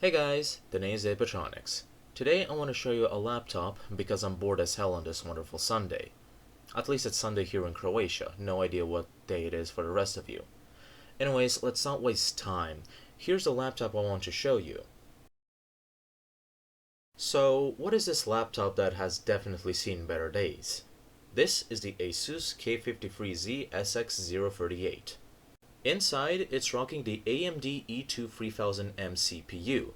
Hey guys, the name is Apacer. Today I want to show you a laptop because I'm bored as hell on this wonderful Sunday. At least it's Sunday here in Croatia, no idea what day it is for the rest of you. Anyways, let's not waste time. Here's the laptop I want to show you. So, what is this laptop that has definitely seen better days? This is the ASUS K53Z SX038. Inside, it's rocking the AMD E2-3000M CPU,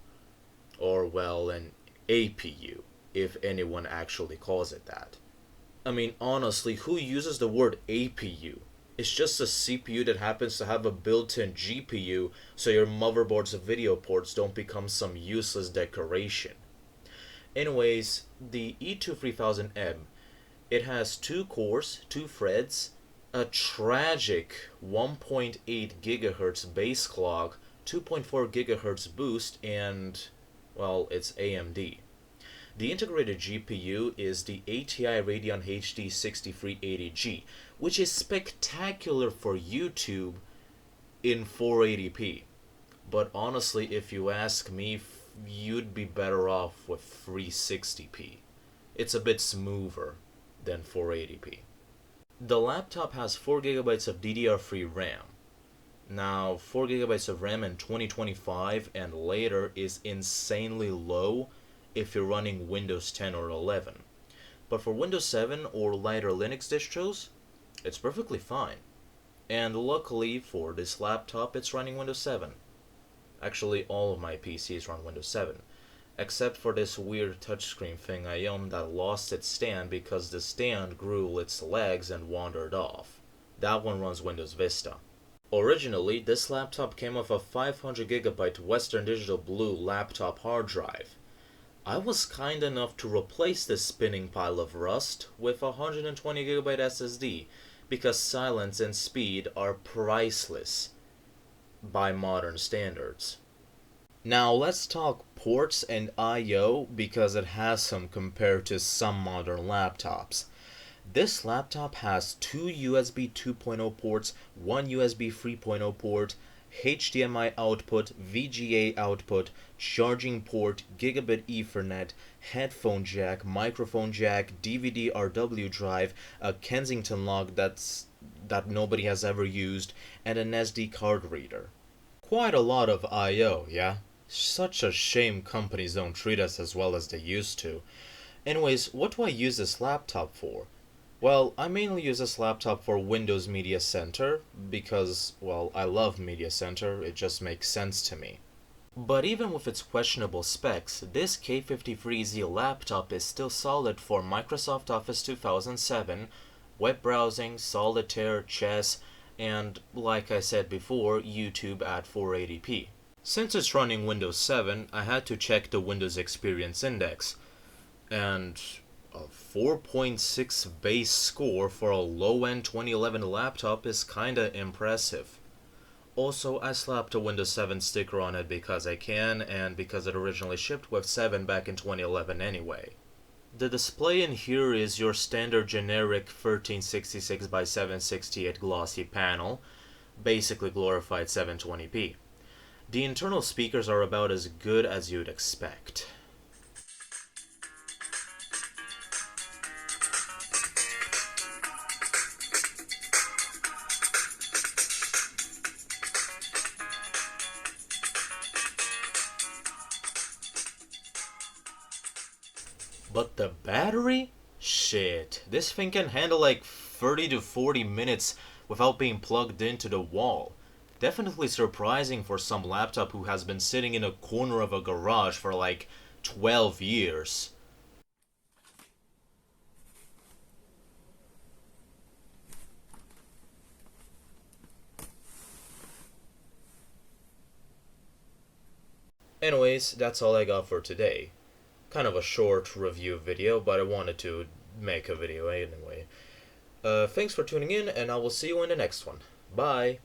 or well, an APU, if anyone actually calls it that. I mean, honestly, who uses the word APU? It's just a CPU that happens to have a built-in GPU, so your motherboard's video ports don't become some useless decoration. Anyways, the E2-3000M, it has 2 cores, 2 threads, a tragic 1.8 GHz base clock, 2.4 GHz boost, and, well, it's AMD. The integrated GPU is the ATI Radeon HD 6380G, which is spectacular for YouTube in 480p. But honestly, if you ask me, you'd be better off with 360p. It's a bit smoother than 480p. The laptop has 4GB of DDR3 RAM. Now, 4GB of RAM in 2025 and later is insanely low if you're running Windows 10 or 11. But for Windows 7 or lighter Linux distros, it's perfectly fine. And luckily for this laptop, it's running Windows 7. Actually, all of my PCs run Windows 7. Except for this weird touchscreen thing I own that lost its stand because the stand grew its legs and wandered off. That one runs Windows Vista. Originally, this laptop came off a 500GB Western Digital Blue laptop hard drive. I was kind enough to replace this spinning pile of rust with a 120GB SSD because silence and speed are priceless by modern standards. Now let's talk ports and I/O because it has some compared to some modern laptops. This laptop has 2 USB 2.0 ports, 1 USB 3.0 port, HDMI output, VGA output, charging port, gigabit Ethernet, headphone jack, microphone jack, DVD RW drive, a Kensington lock that nobody has ever used, and an SD card reader. Quite a lot of I/O, yeah? Such a shame companies don't treat us as well as they used to. Anyways, what do I use this laptop for? Well, I mainly use this laptop for Windows Media Center because, well, I love Media Center, it just makes sense to me. But even with its questionable specs, this K53Z laptop is still solid for Microsoft Office 2007, web browsing, solitaire, chess, and, like I said before, YouTube at 480p. Since it's running Windows 7, I had to check the Windows Experience Index, and a 4.6 base score for a low-end 2011 laptop is kinda impressive. Also, I slapped a Windows 7 sticker on it because I can, and because it originally shipped with 7 back in 2011 anyway. The display in here is your standard generic 1366 by 768 glossy panel, basically glorified 720p. The internal speakers are about as good as you'd expect. But the battery? Shit, this thing can handle like 30 to 40 minutes without being plugged into the wall. Definitely surprising for some laptop who has been sitting in a corner of a garage for like 12 years. Anyways, that's all I got for today. Kind of a short review video, but I wanted to make a video anyway. Thanks for tuning in, and I will see you in the next one. Bye!